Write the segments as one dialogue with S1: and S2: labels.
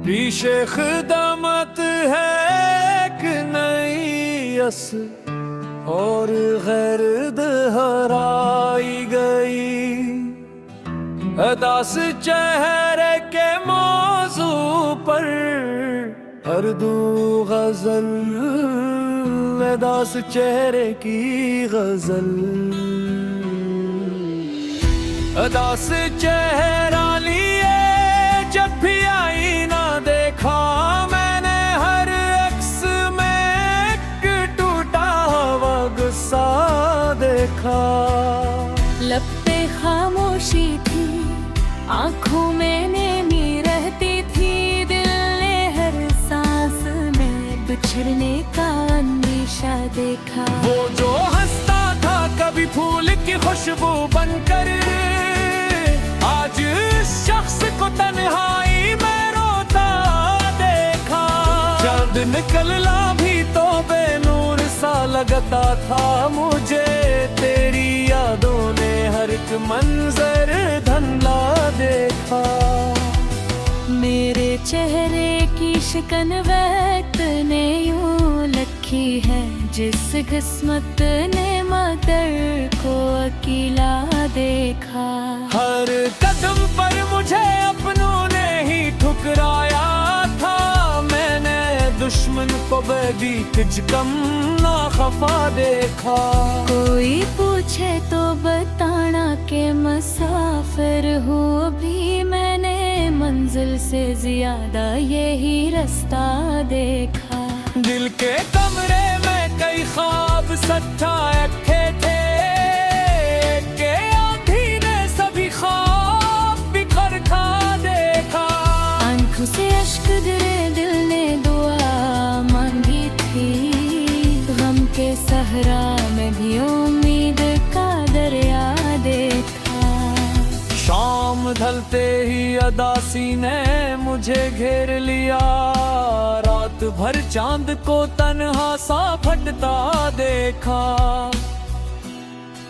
S1: पीछे खिदमत है एक नई अस और गैरद हराई गई। अदास चेहरे के मौजू पर हर दू गजल, अदास चेहरे की गजल। अदास चेहरा लिए जब भी आईना देखा मैंने, हर अक्स में एक टूटा हुआ गुस्सा देखा।
S2: लब पे खामोशी थी, आंखों में नेमी रहती थी, दिल ने हर सांस में बिछड़ने का अंदेशा देखा।
S1: वो जो हंसता था कभी फूल की खुशबू बनकर, आज इस शख्स को तन्हाई में रोता देखा। चांद निकलना भी तो बेनूर सा लगता था मुझे, तेरी यादों ने हर एक मंजर धुंधला देखा।
S2: मेरे चेहरे की शिकन वक्त ने यूं लखी है, जिस किस्मत ने मदर को अकेला देखा।
S1: हर कदम पर मुझे अपनों ने ही ठुकराया था, मैंने दुश्मन को बेबीक कम ना खफा देखा।
S2: कोई पूछे तो बताना के मुसाफिर हूँ अभी, मैंने मंजिल से ज्यादा यही रास्ता देखा।
S1: दिल के कमरे में कई ख्वाब सच्चा रखे थे, के आंधी ने सभी ख्वाब बिखर खा देखा।
S2: आंखों से अश्क गिरे, दिल ने दुआ मांगी थी, गम के सहरा में भी उम्मीद का दरिया देखा।
S1: शाम ढलते ही अदासी ने मुझे घेर लिया, रात भर चांद को तन्हा सा फटता देखा।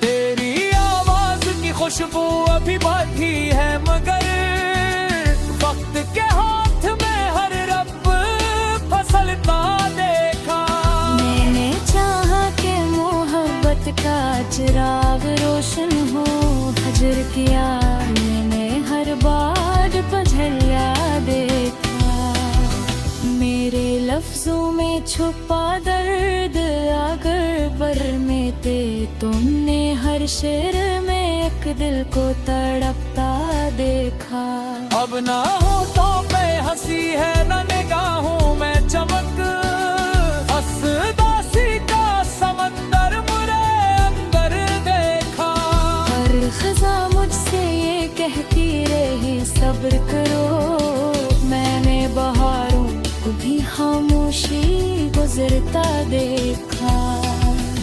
S1: तेरी आवाज की खुशबू अभी बाकी है, मगर वक्त के हाथ में हर रब फसलता देखा।
S2: मैंने चाहा कि मोहब्बत का चिराग रोशन हो, हजर किया मैंने हर बार पझलिया देखा। मेरे लफ्जों में छुपा दर्द अगर बर में थे, तुमने हर शेर में एक दिल को तड़पता देखा।
S1: अब ना होठों पे हंसी है न निगाहों में चमक, असदासी का समंदर मुझे अंदर देखा।
S2: हर खज़ा मुझसे ये कहती रही सब्र करो, मैंने बहारों को भी खामोशी गुजरता देखा।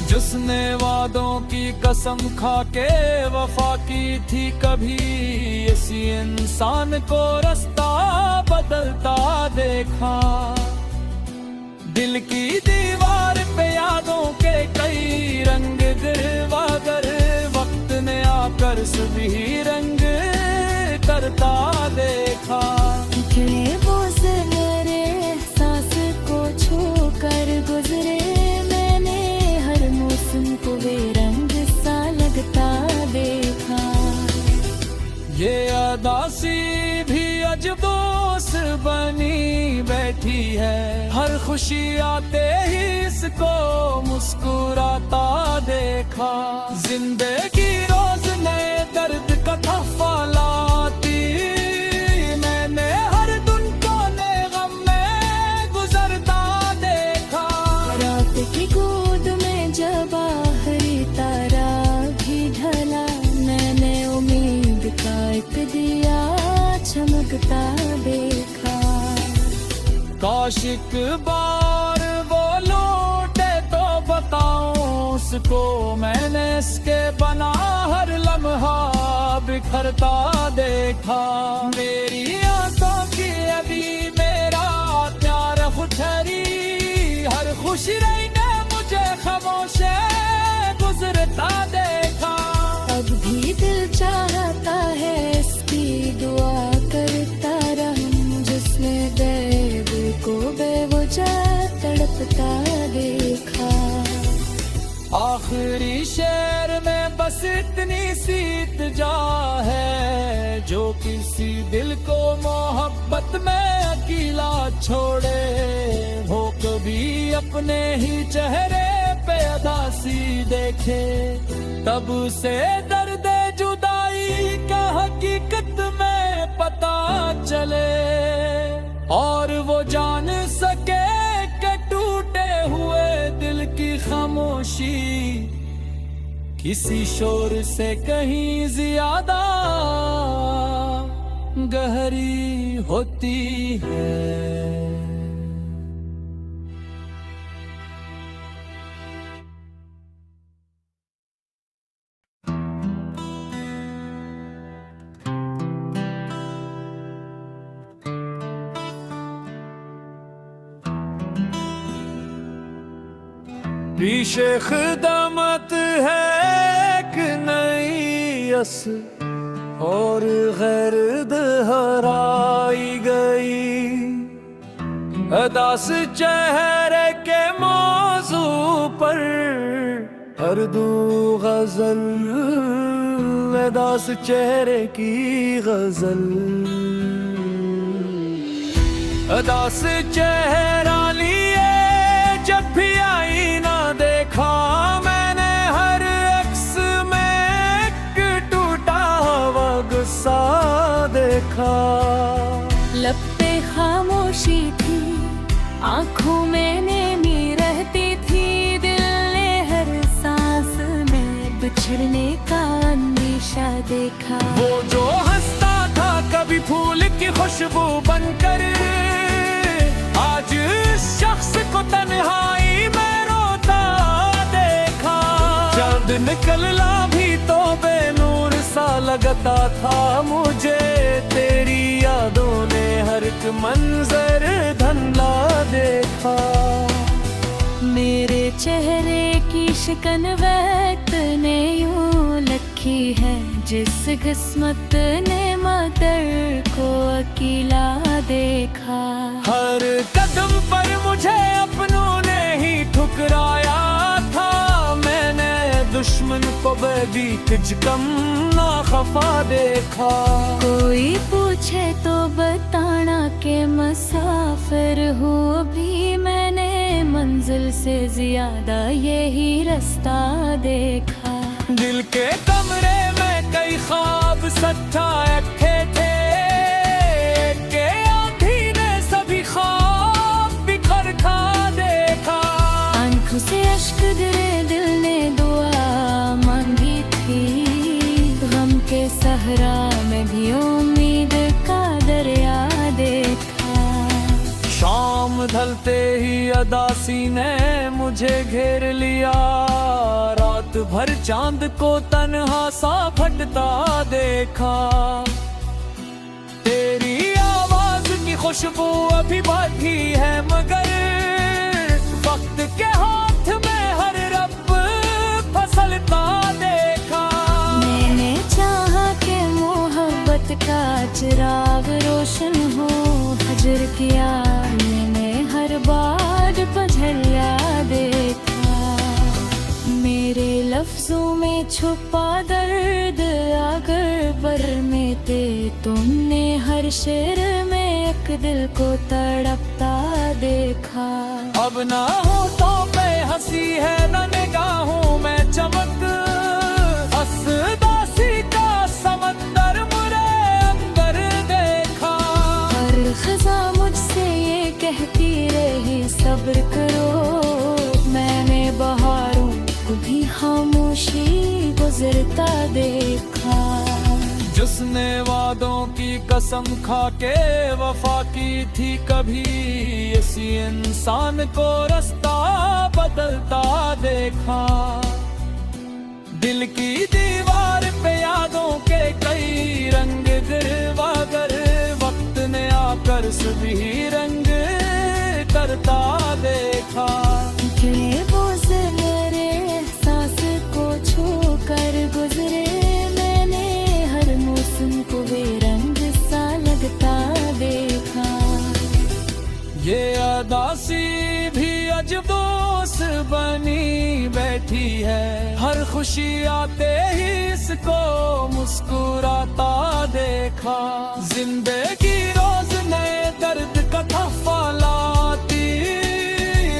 S1: जिसने वादों की कसम खा के वफा की थी कभी, इसी इंसान को रास्ता बदलता देखा। दिल की दीवार पे यादों के कई रंग गिरवा कर, वक्त ने आकर सभी रंग करता देखा।
S2: निकले वो मेरे एहसास को छू कर गुजरे, मैंने हर मौसम को बेरंग सा लगता देखा।
S1: ये अदासी भी अजबोस बनी बैठी है, हर खुशी आते ही इसको मुस्कुराता देखा। जिंदगी रोज नए दर्द का तोहफा लाती, मैंने हर दिन को नए गम में गुजरता देखा।
S2: रात की गोद में जब आखिरी तारा भी ढला, मैंने उम्मीद का एक दिया चमकता देखा।
S1: काश एक बार वो लौटे तो बताऊं उसको, मैंने इसके बना हर लम्हा बिखरता देखा। मेरी आंखों की अभी मेरा प्यार ठहरी, हर खुशी रही ने मुझे खामोश गुजरता देखा।
S2: अब भी दिल चाहता है इसकी दुआ करता रहूं, जिसने जा तड़पता देखा।
S1: आखिरी शेर में बस इतनी सी इल्तिजा है, जो किसी दिल को मोहब्बत में अकेला छोड़े, वो कभी अपने ही चेहरे पे अदासी देखे, तब से दर्द जुदाई का हकीकत में पता चले, और वो जान सके कि टूटे हुए दिल की खामोशी किसी शोर से कहीं ज्यादा गहरी होती है। पीछे खिदमत है एक नई अस और गैरद हराई गई, अदास चेहरे के मौजू पर अर्दू गजल, अदास चेहरे की गजल, अदास चेहरा लिए जब भी आईना देखा, मैंने हर अक्स में एक टूटा हुआ गुस्सा देखा।
S2: लब पे खामोशी थी, आंखों में नमी रहती थी, दिल ने हर सांस में बिछड़ने का अंदेशा देखा।
S1: वो जो हंसता था कभी फूल की खुशबू बनकर, आज शख्स को तन्हाई में रोता देखा। चांद निकलना भी तो बेनूर सा लगता था मुझे, तेरी यादों ने हर एक मंजर धुंधला देखा।
S2: मेरे चेहरे की शिकन वक्त ने यूं लखी है, जिस किस्मत ने मदर को अकेला देखा।
S1: हर कदम पर मुझे अपनों ने ही ठुकराया था, मैंने दुश्मन को बेबीच कम ना खफा देखा।
S2: कोई पूछे तो बताना के मुसाफिर हूँ भी, मैंने मंजिल से ज्यादा यही रास्ता देखा।
S1: दिल के कमरे में कई ख्वाब सच्चा रखे थे, के आँधी ने सभी ख्वाब बिखर खा देखा।
S2: आंखों से अश्क गिरे, दिल ने दुआ मांगी थी, गम के सहरा में भी उम्मीद का दरिया देखा।
S1: शाम ढलते ही अदासी ने मुझे घेर लिया, रात भर चांद को तन्हा सा फटता देखा। तेरी आवाज की खुशबू अभी बाकी है, मगर वक्त के हाथ में हर रब फसलता देखा।
S2: मैंने चाहा कि मोहब्बत का चिराग रोशन हो, हजर किया मैंने हर बार पझलिया देखा। मेरे लफ्जों में छुपा दर्द अगर बर में थे, तुमने हर शेर में एक दिल को तड़पता देखा।
S1: अब ना होठों पे हंसी है न निगाहों में चमक, असदासी का समंदर मुझे अंदर देखा।
S2: हर खज़ा मुझसे ये कहती रही सब्र करो, मैंने बहारों को भी खामोशी गुजरता देखा।
S1: जिसने वादों की कसम खा के वफा की थी, कभी इसी इंसान को रास्ता बदलता देखा। दिल की दीवार पे यादों के कई रंग गिरवा कर, वक्त ने आकर सभी रंग करता देखा।
S2: निकले वो ज़रे एहसास को छू कर गुजरे, मैंने हर मौसम को बेरंग सा लगता देखा।
S1: ये अदासी मजबूस बनी बैठी है। हर खुशी आते ही इसको मुस्कुराता देखा। जिंदगी रोज नए दर्द का तोहफा लाती,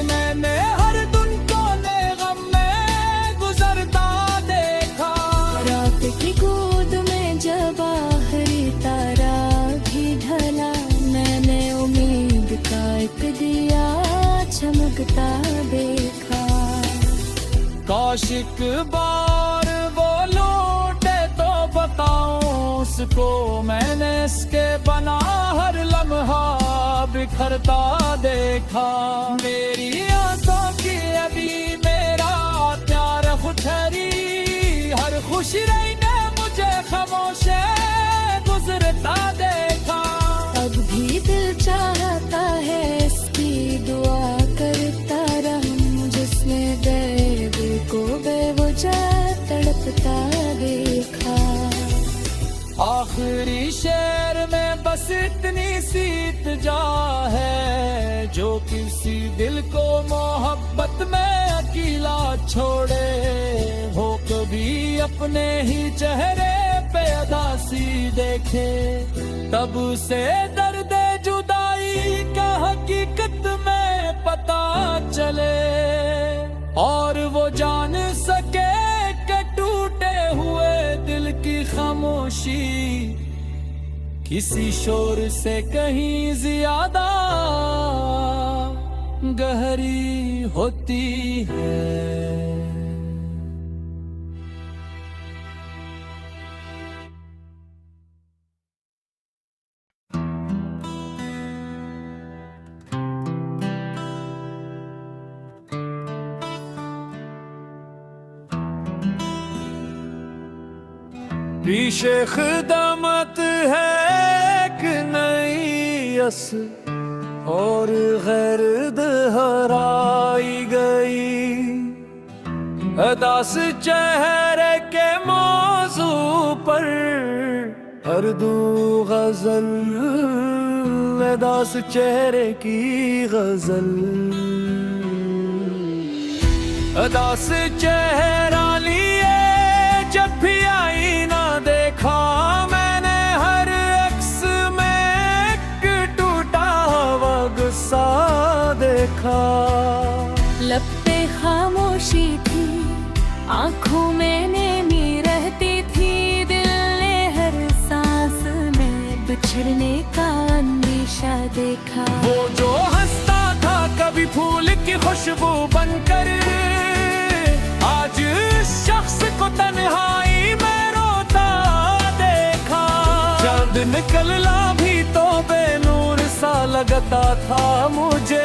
S1: मैंने हर दिन कोने गम में गुजरता देखा।
S2: रात की गोद में जब आखिरी तारा भी ढला, मैंने उम्मीद का एक दिया चमकता देखा।
S1: काश एक बार वो लौटे तो बताऊं उसको, मैंने इसके बना हर लम्हा बिखरता देखा। मेरी आंखों की अभी मेरा प्यार ठहरी, हर खुशी रही ने मुझे खामोश गुजरता देखा।
S2: अब भी दिल चाहता है इसकी दुआ करता रहूं, जिसने दर्द को बेवजह तड़पता देखा।
S1: आखिरी शेर में बस इतनी सीत जा है, जो किसी दिल को मोहब्बत में अकेला छोड़े, हो कभी अपने ही चेहरे पे उदासी देखे, तब से दर्द जुदाई का हकीकत में पता चले, और वो जान सके कि टूटे हुए दिल की खामोशी किसी शोर से कहीं ज्यादा गहरी होती है। पीछे खिदमत है एक नई अस, और गैरद हराई गई। अदास चेहरे के मौजू पर हर दू गजल, अदास चेहरे की गजल। अदास चेहरा लिए जब भी आईना देखा, मैंने हर अक्स में एक टूटा हुआ गुस्सा देखा।
S2: लब पे खामोशी थी, आंखों में नमी रहती थी, दिल ने हर सांस में बिछड़ने का अंदेशा देखा।
S1: वो जो हंसता था कभी फूल की खुशबू बनकर, आज शख्स को तन्हाई में रोता देखा। चांद निकलना भी तो बेनूर सा लगता था मुझे,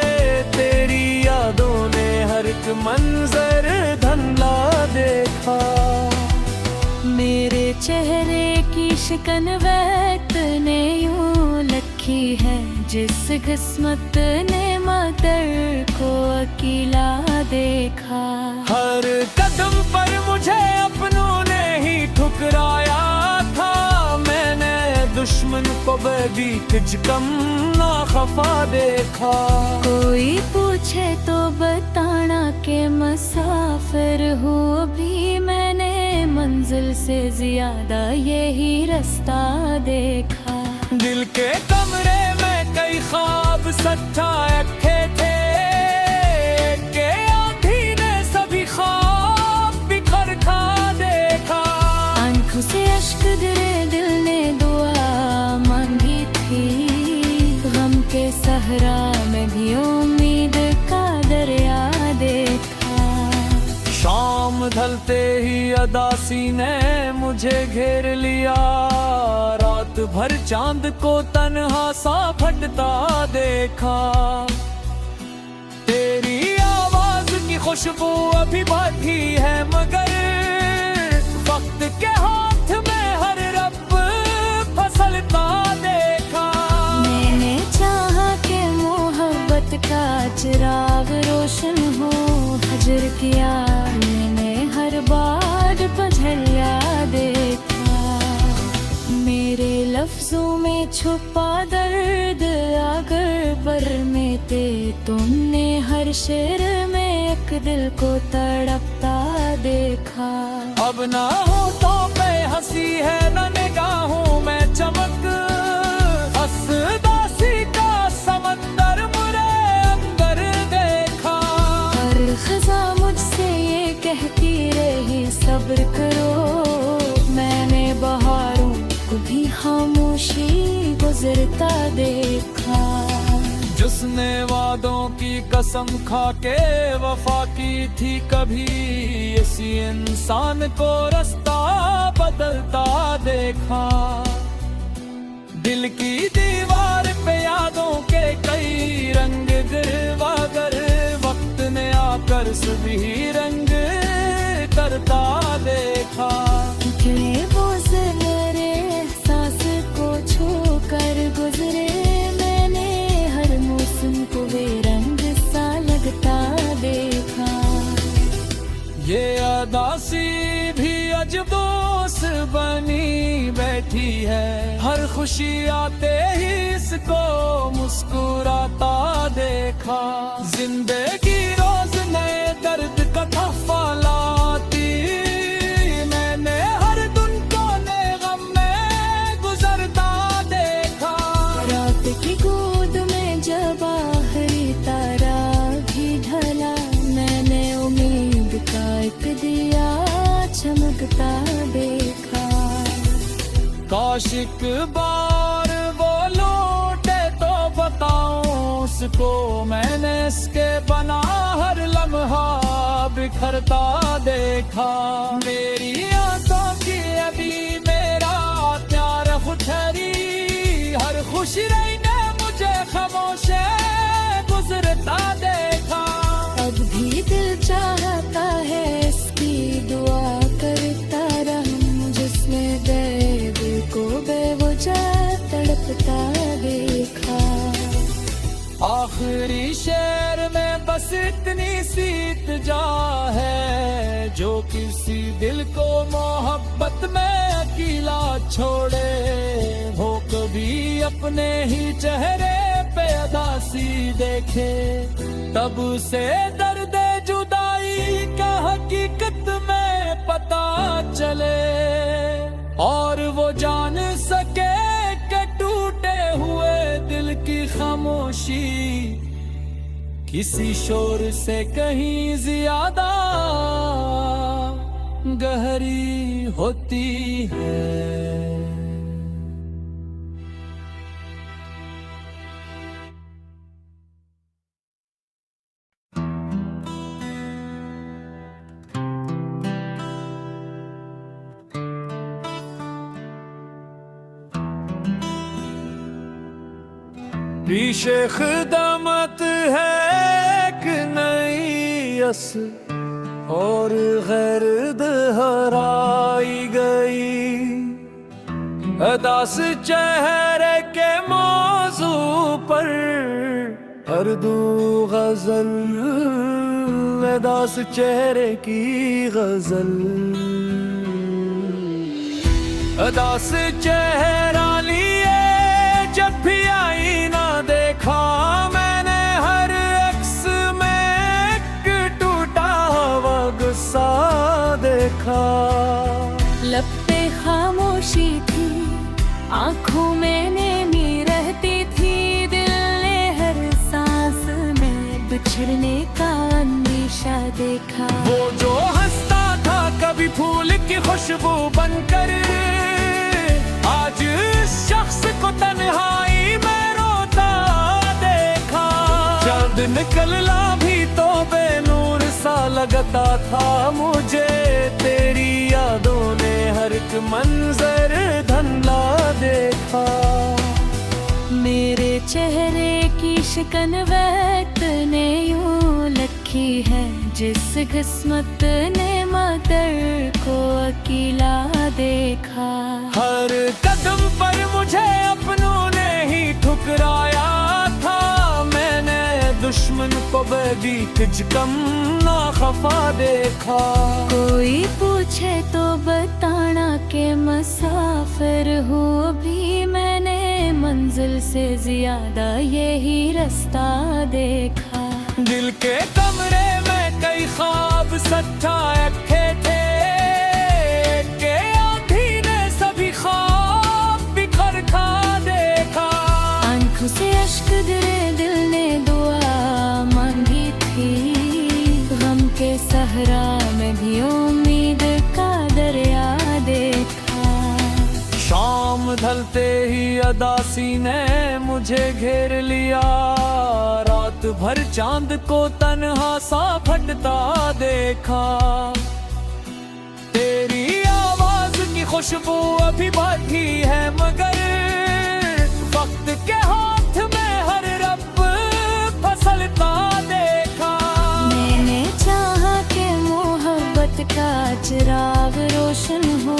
S1: तेरी यादों ने हर एक मंजर धुंधला देखा।
S2: मेरे चेहरे की शिकन वक्त ने यूं लखी है, जिस किस्मत ने मदर को अकेला देखा।
S1: हर कदम पर मुझे अपनों ने ही ठुकराया था, मैंने दुश्मन को बेबीत कम ना खफा देखा।
S2: कोई पूछे तो बताना के मुसाफिर हूँ अभी, मैंने मंजिल से ज्यादा यही रास्ता देखा।
S1: दिल के कमरे में कई ख्वाब सच्चा रखे थे, के आँधी ने सभी ख्वाब बिखर खा देखा।
S2: आंखों से अश्क गिरे, दिल ने दुआ मांगी थी, गम के सहरा में भी उम्मीद का दरिया देखा।
S1: शाम ढलते ही अदासी ने मुझे घेर लिया, रात भर चांद को तन्हा सा फटता देखा। तेरी आवाज की खुशबू अभी बाकी है, मगर वक्त के हाथ में हर रब फसलता देखा।
S2: मैंने चाहा कि मोहब्बत का चिराग रोशन हो, हजर किया मैंने हर बार पझलिया देखा। मेरे लफ्ज़ लफ्जों में छुपा दर्द अगर बर में थे तुमने हर शेर में एक दिल को तड़पता देखा।
S1: अब ना होठों पे हंसी है न निगाहों में चमक, असदासी का समंदर मुझे अंदर देखा।
S2: हर खज़ा मुझसे ये कहती रही सब्र करो, मैंने बहारों को भी खामोशी गुजरता देखा।
S1: जिसने वादों की कसम खा के वफा की थी कभी, इसी इंसान को रास्ता बदलता देखा। दिल की दीवार पे यादों के कई रंग गिरवा कर, वक्त ने आकर सभी रंग करता देखा।
S2: निकले वो ज़हरे एहसास को छू कर गुजरे, मैंने हर मौसम को बेरंग सा लगता देखा।
S1: ये अदासी भी अजब दोस्त बनी बैठी है, हर खुशी आते ही इसको मुस्कुराता देखा। जिंदगी रोज नए दर्द का तोहफा लाती, मैंने हर दिन कोने गम में गुजरता देखा।
S2: रात की गोद में जब आखिरी तारा भी ढला, मैंने उम्मीद का एक दिया चमकता देखा।
S1: काश एक बार वो लौटे तो बताऊं उसको, मैंने इसके बना हर लम्हा बिखरता देखा। मेरी आंखों की अभी मेरा प्यार ठहरी, हर खुशी रही ने मुझे खामोश गुजरता देखा।
S2: अब भी दिल चाहता है इसकी दुआ करता रहूं, जिसमें दर्द को बेवजह तड़पता देखा।
S1: आखिरी शेर में बस इतनी सीत जा है, जो किसी दिल को मोहब्बत में अकेला छोड़े, वो कभी अपने ही चेहरे पे उदासी देखे। तब से दर्द जुदाई का हकीकत में पता चले, और वो जान सके कि टूटे हुए दिल की खामोशी किसी शोर से कहीं ज्यादा गहरी होती है। पीछे खिदमत है एक नई अस, और गैरद हराई गई। अदास चेहरे के मौजू पर हर दू गजल, अदास चेहरे की गजल। अदास चेहरा लिए जब भी आईना देखा, मैंने हर अक्स में एक टूटा हुआ गुस्सा देखा।
S2: लब पे खामोशी थी, आंखों में नैनी रहती थी, दिल ने हर सांस में बिछड़ने का अंदेशा देखा।
S1: वो जो हंसता था कभी फूल की खुशबू बनकर, आज शख्स को तन्हाई में रोता देखा। चांद निकलना भी तो बेनूर सा लगता था मुझे, तेरी यादों ने हर एक मंजर धुंधला देखा।
S2: मेरे चेहरे की शिकन वक्त ने यूं लिखी है, जिस किस्मत ने मदर को अकेला देखा।
S1: हर कदम पर मुझे अपनों ने ही ठुकराया था, मैंने दुश्मन को भी कुछ कम ना वफा देखा।
S2: कोई पूछे तो बताना के मुसाफिर हूँ अभी, मैंने मंजिल से ज्यादा यही रास्ता देखा।
S1: दिल के कमरे में कई ख्वाब सच्चा रखे थे, के आँधी ने सभी ख्वाब बिखर खा देखा।
S2: आंखों से अश्क गिरे, दिल ने दुआ मांगी थी, गम के सहरा में भी उम्मीद का दरिया देखा।
S1: शाम ढलते ही अदासी ने मुझे घेर लिया, रात भर चांद को तन्हा सा फटता देखा। तेरी आवाज की खुशबू अभी बाकी है, मगर वक्त के हाथ में हर रब फसलता देखा।
S2: मैंने चाहा कि मोहब्बत का चिराग रोशन हो,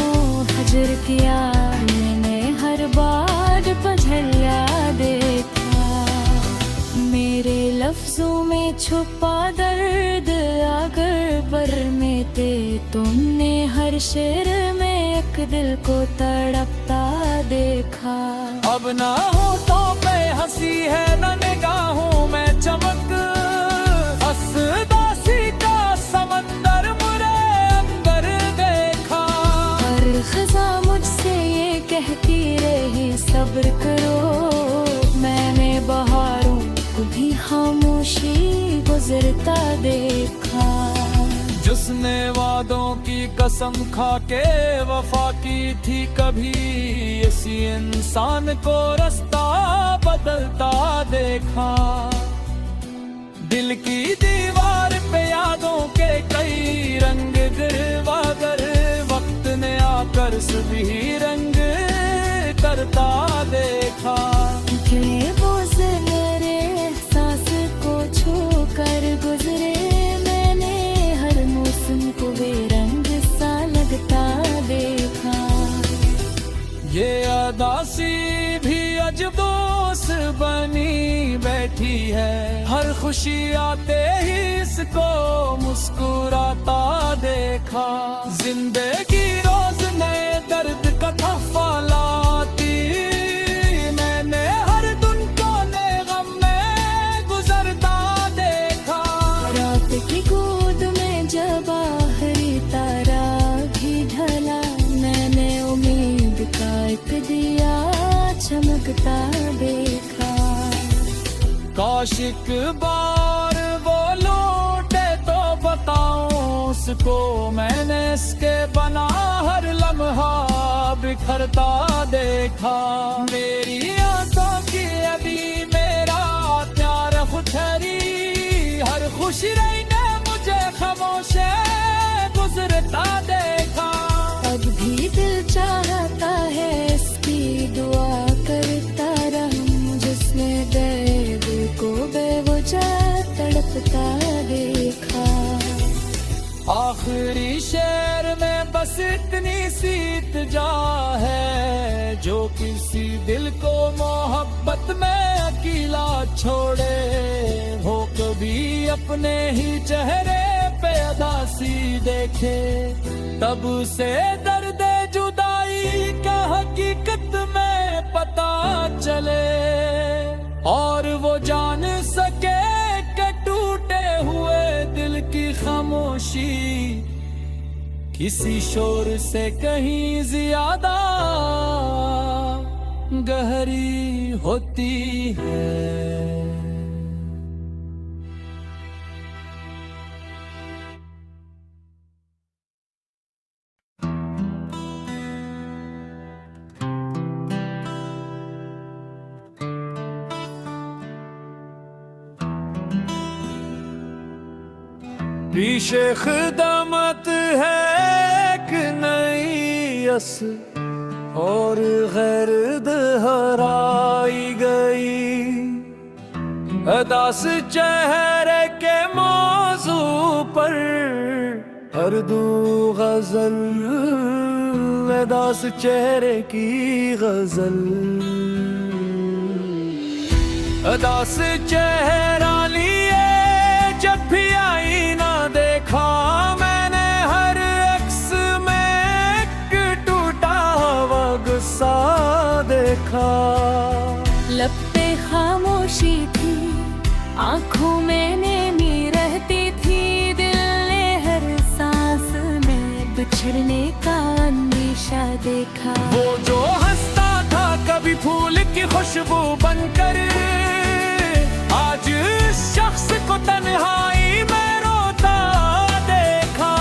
S2: हजर किया मैंने हर बार पझलिया देखा। मेरे लफ्जों में छुपा दर्द अगर बर में थे, तुमने हर शेर में एक दिल को तड़पता देखा।
S1: अब ना होठों पे हंसी है न निगाहों में चमक, हंसदासी का समंदर मुझे अंदर देखा।
S2: हर खज़ा मुझसे ये कहती रही सब्र करो, मैंने बहारों को भी खामोशी गुजरता देखा।
S1: जिसने वादों की कसम खा के वफा की थी कभी, इसी इंसान को रास्ता बदलता देखा। दिल की दीवार पे यादों के कई रंग गिरवा कर, वक्त ने आकर सभी रंग करता देखा।
S2: वो मेरे एहसास को छू कर गुजरे, मैंने हर मौसम को बेरंग सा लगता देखा।
S1: ये अदासी भी अजब दोस्त बनी बैठी है, हर खुशी आते ही इसको मुस्कुराता देखा। जिंदगी रोज नए दर्द का तोहफा लाती, मैंने हर दिन कोने गम में गुजरता देखा।
S2: रात की गोद में जब आखिरी तारा भी ढला, मैंने उम्मीद का एक दिया चमकता देखा।
S1: काश एक बार वो लौटे तो बताऊं उसको, मैंने इसके बना हर लम्हा बिखरता देखा। मेरी आंखों की अभी मेरा प्यार खुशरी, हर खुशी रही ने मुझे खामोश गुजरता देखा।
S2: अब भी दिल चाहता है इसकी दुआ करता रहूं, जिसने दर्द को बेवजह तड़पता देखा।
S1: आखिरी शेर में बस इतनी सीत जा है, जो किसी दिल को मोहब्बत में अकेला छोड़े, वो कभी अपने ही चेहरे पे अदासी देखे। तब से दर्द जुदाई का हकीकत में पता चले, और वो जान सके कि टूटे हुए दिल की खामोशी किसी शोर से कहीं ज्यादा गहरी होती है। पीछे खिदमत है एक नई अस, और गैरद हराई गई। अदास चेहरे के मौजू पर हर दू गजल, अदास चेहरे की गजल। अदास चेहरा लिए जब भी आईना देखा,
S2: आँखों में नेमी रहती थी, दिल ने हर सांस में बिछड़ने का अंदेशा देखा।
S1: वो जो हंसता था कभी फूल की खुशबू बनकर, आज इस शख्स को तन्हाई में रोता देखा।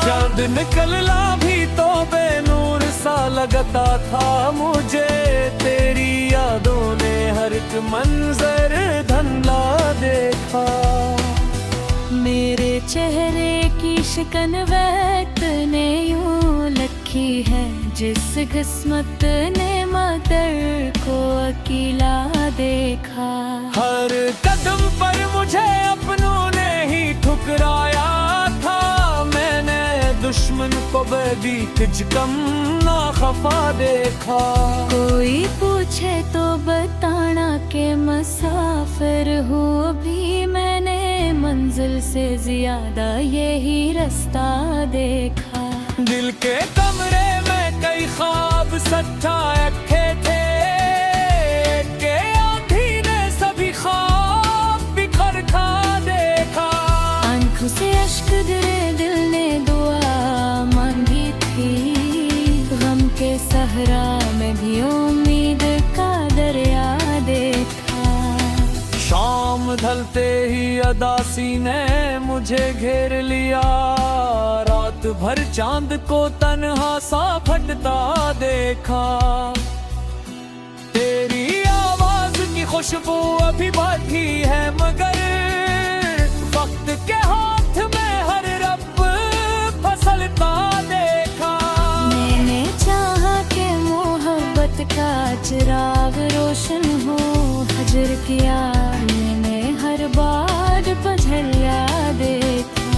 S1: चांद निकलना भी तो बेनूर सा लगता था मुझे, तेरी यादों ने हर एक मंजर धुंधला देखा।
S2: मेरे चेहरे की शिकन वक्त ने यूं लखी है, जिस किस्मत ने मदर को अकेला देखा।
S1: हर कदम पर मुझे अपनों ने ही ठुकराया था, मैंने दुश्मन को बेबीत कम ना खफा देखा।
S2: कोई पूछे तो बताना के मुसाफिर हूँ अभी, मैंने मंजिल से ज्यादा यही रास्ता देखा।
S1: दिल के कमरे में कई ख्वाब सच्चा रखे थे, के आँधी ने सभी ख्वाब बिखर खा देखा।
S2: आंखों से अश्क गिरे, दिल ने दुआ मांगी थी, गम के सहरा में भी उम्मीद का दरिया देखा।
S1: शाम ढलते ही अदासी ने मुझे घेर लिया, रात भर चांद को तन्हा सा फटता देखा। तेरी आवाज की खुशबू अभी बाकी है, मगर वक्त के हाथ में हर रब फसलता देखा।
S2: मैंने चाहा कि मोहब्बत का चिराग रोशन हो, हजर किया मैंने हर बार पझलिया देखा।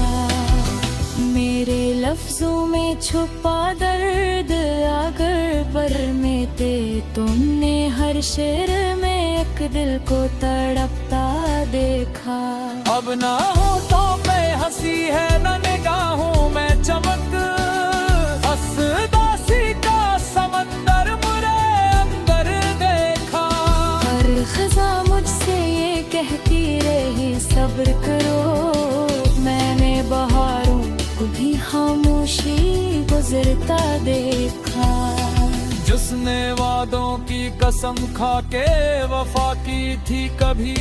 S2: मेरे लफ्जों में छुपा दर्द अगर पर में थे, तुमने हर शेर में एक दिल को तड़पता देखा।
S1: अब ना होठों पे हंसी है न निगाहों में चमक, असदासी का समंदर मुझे अंदर देखा।
S2: हर खज़ा मुझसे ये कहती रही सब्र करो, मैंने बहारों को भी खामोशी गुजरता देखा।
S1: जिसने वादों की कसम खा के वफा की थी, कभी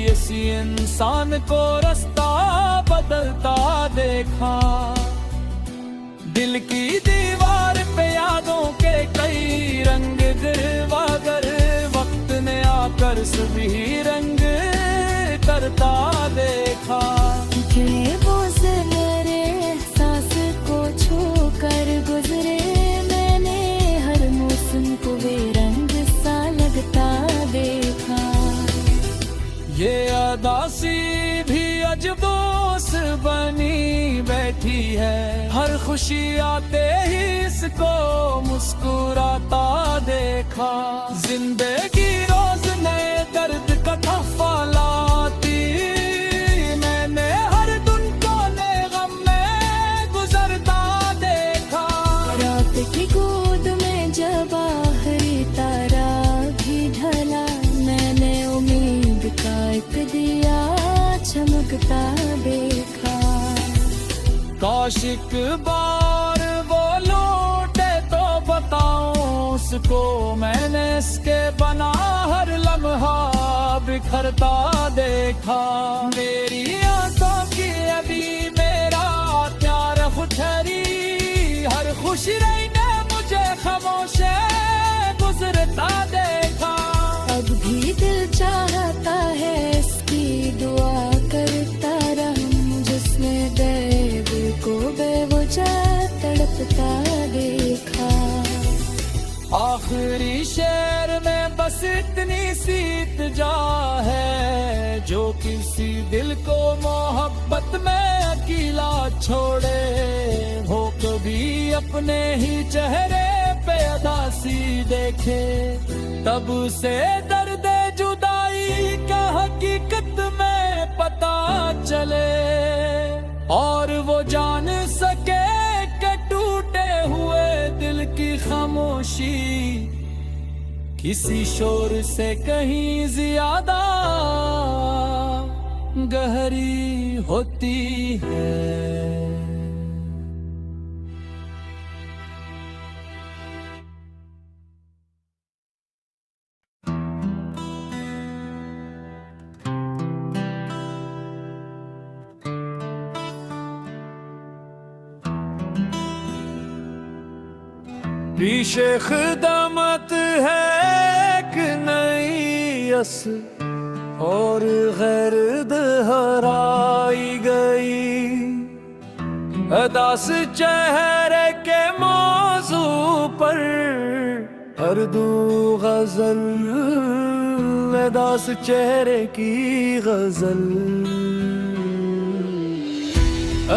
S1: इसी इंसान को रास्ता बदलता देखा। दिल की दीवार पे यादों के कई रंग गिरवा कर, वक्त ने आकर सभी रंग करता देखा।
S2: निकले वो ज़हरे एहसास को छू कर गुजरे, मैंने हर मौसम को बेरंग सा लगता देखा।
S1: ये अदासी भी अजबोस बनी बैठी है, हर खुशी आते ही इसको मुस्कुराता देखा। जिंदगी रोज नए दर्द का तोहफा लाती, मैंने हर दिन कोने गम में गुजरता देखा।
S2: रात की गोद में जब आखिरी तारा भी ढला, मैंने उम्मीद का एक दिया चमकता देखा।
S1: काश एक बार वो लौटे तो बताऊं उसको, मैंने इसके बना हर लम्हा बिखरता देखा। मेरी आंखों की अभी मेरा प्यार ठहरी, हर खुशी रही ने मुझे खामोश गुजरता देखा।
S2: अब भी दिल चाहता है इसकी दुआ करता रहूं, जिसने बेब को बेवजह तड़पता देखा।
S1: आखिरी शेर में बस इतनी सीत जा है, जो किसी दिल को मोहब्बत में अकेला छोड़े, हो कभी अपने ही चेहरे पे अदासी देखे, तब से दर्द जुदाई का हकीकत में पता चले, और वो जान सके कि टूटे हुए दिल की खामोशी किसी शोर से कहीं ज्यादा गहरी होती है। रीशे खुदामत है एक नई अस और गैरद हराई गई। अदास चेहरे के मौजू पर अर्दू गजल, अदास चेहरे की गजल।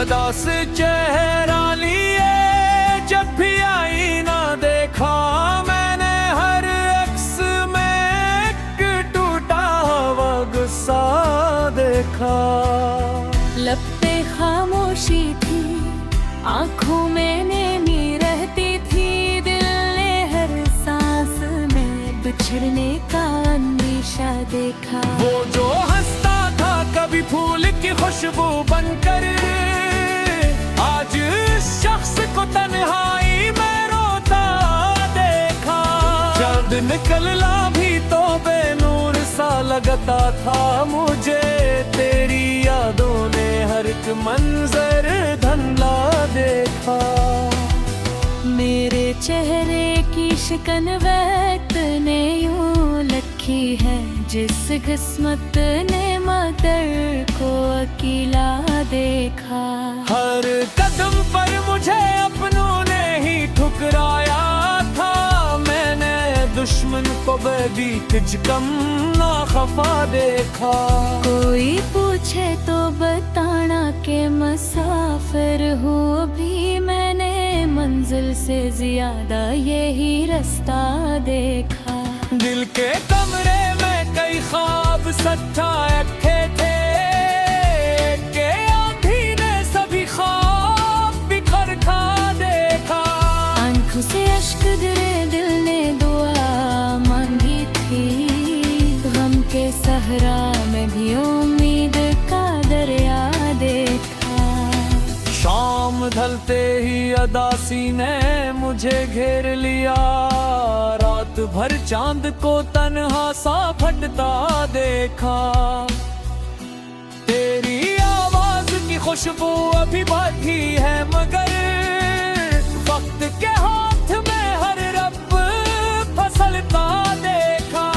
S1: अदास चेहरा लिए जब भी आईना देखा मैंने, हर अक्स में एक टूटा हुआ गुस्सा देखा।
S2: लब पे खामोशी थी, आंखों में नैनी रहती थी, दिल ने हर सांस में बिछड़ने का अंदेशा देखा।
S1: वो जो हंसता था कभी फूल की खुशबू बनकर, आज इस शख्स को तन्हाई में रोता देखा। चांद निकलना भी तो बेनूर सा लगता था मुझे, तेरी यादों ने हर एक मंजर धुंधला देखा।
S2: मेरे चेहरे की शिकन वक्त ने यूं लखी है, जिस किस्मत ने मदर को अकेला देखा।
S1: हर कदम पर मुझे अपनों ने ही ठुकराया था, मैंने दुश्मन को बेबीत कम ना खफा देखा।
S2: कोई पूछे तो बताना के मुसाफिर हूँ अभी, मैंने मंजिल से ज्यादा यही रास्ता देखा।
S1: दिल के कमरे में कई ख्वाब सच्चा रखे थे, के आंधी ने सभी ख्वाब बिखर खा देखा।
S2: आंखों से अश्क गिरे, दिल ने दुआ मांगी थी, गम के सहरा में भी उम्मीद का दरिया देखा।
S1: शाम ढलते ही अदासी ने मुझे घेर लिया, रात भर चांद को तन्हा सा फटता देखा। तेरी आवाज की खुशबू अभी बाकी है, मगर वक्त के हाथ में हर रब फसलता देखा।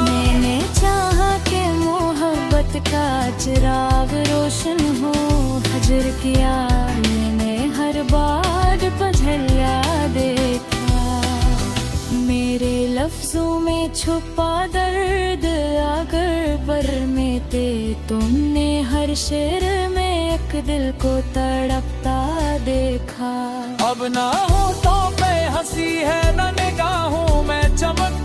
S2: मैंने चाहा कि मोहब्बत का चिराग रोशन हो, हजर किया मैंने हर बार पझलिया देखा। मेरे लफ्जों में छुपा दर्द अगर बर में थे, तुमने हर शेर में एक दिल को तड़पता देखा।
S1: अब ना होठों पे हंसी है, न निगाहों में चमक,